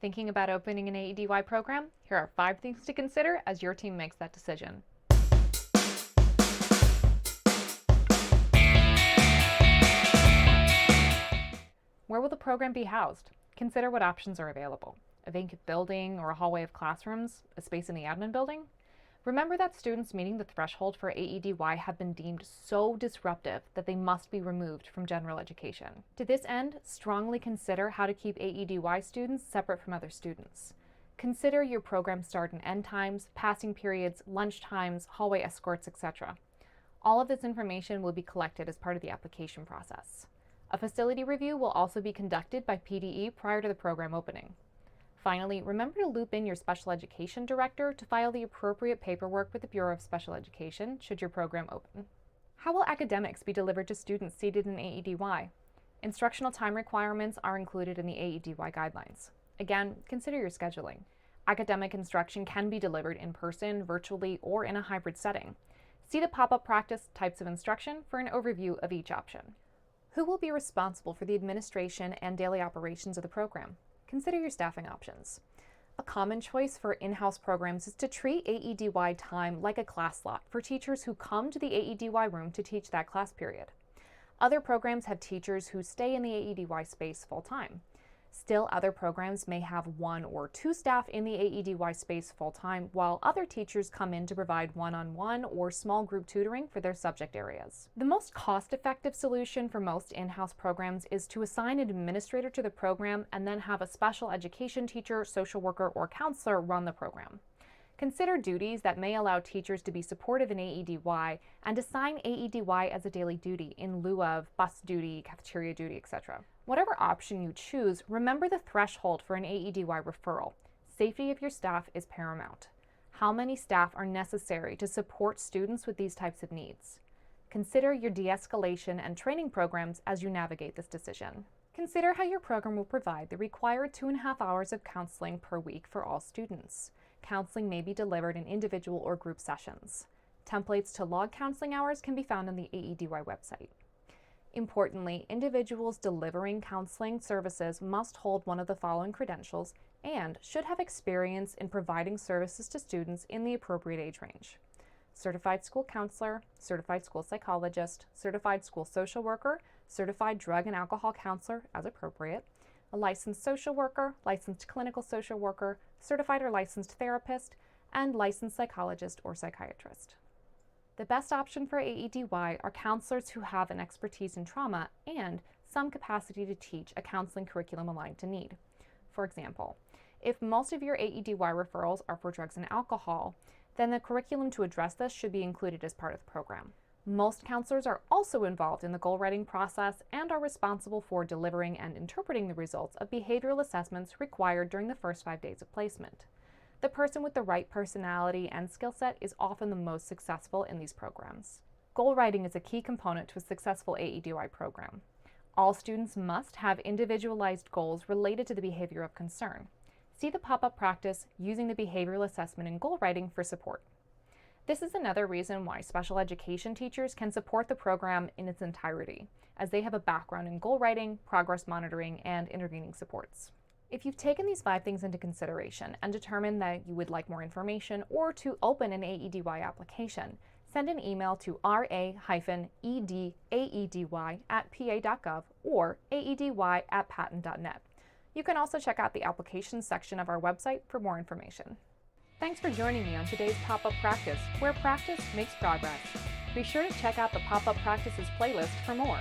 Thinking about opening an AEDY program? Here are 5 things to consider as your team makes that decision. Where will the program be housed? Consider what options are available. A vacant building or a hallway of classrooms, a space in the admin building? Remember that students meeting the threshold for AEDY have been deemed so disruptive that they must be removed from general education. To this end, strongly consider how to keep AEDY students separate from other students. Consider your program start and end times, passing periods, lunch times, hallway escorts, etc. All of this information will be collected as part of the application process. A facility review will also be conducted by PDE prior to the program opening. Finally, remember to loop in your special education director to file the appropriate paperwork with the Bureau of Special Education should your program open. How will academics be delivered to students seated in AEDY? Instructional time requirements are included in the AEDY guidelines. Again, consider your scheduling. Academic instruction can be delivered in person, virtually, or in a hybrid setting. See the pop-up practice types of instruction for an overview of each option. Who will be responsible for the administration and daily operations of the program? Consider your staffing options. A common choice for in-house programs is to treat AEDY time like a class slot for teachers who come to the AEDY room to teach that class period. Other programs have teachers who stay in the AEDY space full-time. Still, other programs may have 1 or 2 staff in the AEDY space full-time, while other teachers come in to provide one-on-one or small group tutoring for their subject areas. The most cost-effective solution for most in-house programs is to assign an administrator to the program and then have a special education teacher, social worker, or counselor run the program. Consider duties that may allow teachers to be supportive in AEDY and assign AEDY as a daily duty in lieu of bus duty, cafeteria duty, etc. Whatever option you choose, remember the threshold for an AEDY referral. Safety of your staff is paramount. How many staff are necessary to support students with these types of needs? Consider your de-escalation and training programs as you navigate this decision. Consider how your program will provide the required 2.5 hours of counseling per week for all students. Counseling may be delivered in individual or group sessions. Templates to log counseling hours can be found on the AEDY website. Importantly, individuals delivering counseling services must hold one of the following credentials and should have experience in providing services to students in the appropriate age range: certified school counselor, certified school psychologist, certified school social worker, certified drug and alcohol counselor as appropriate, a licensed social worker, licensed clinical social worker, certified or licensed therapist, and licensed psychologist or psychiatrist. The best option for AEDY are counselors who have an expertise in trauma and some capacity to teach a counseling curriculum aligned to need. For example, if most of your AEDY referrals are for drugs and alcohol, then the curriculum to address this should be included as part of the program. Most counselors are also involved in the goal writing process and are responsible for delivering and interpreting the results of behavioral assessments required during the first 5 days of placement. The person with the right personality and skill set is often the most successful in these programs. Goal writing is a key component to a successful AEDY program. All students must have individualized goals related to the behavior of concern. See the pop-up practice using the behavioral assessment and goal writing for support. This is another reason why special education teachers can support the program in its entirety, as they have a background in goal writing, progress monitoring, and intervening supports. If you've taken these 5 things into consideration and determined that you would like more information or to open an AEDY application, send an email to ra-edaedy@pa.gov or aedy@patent.net. You can also check out the applications section of our website for more information. Thanks for joining me on today's pop-up practice, where practice makes progress. Be sure to check out the pop-up practices playlist for more.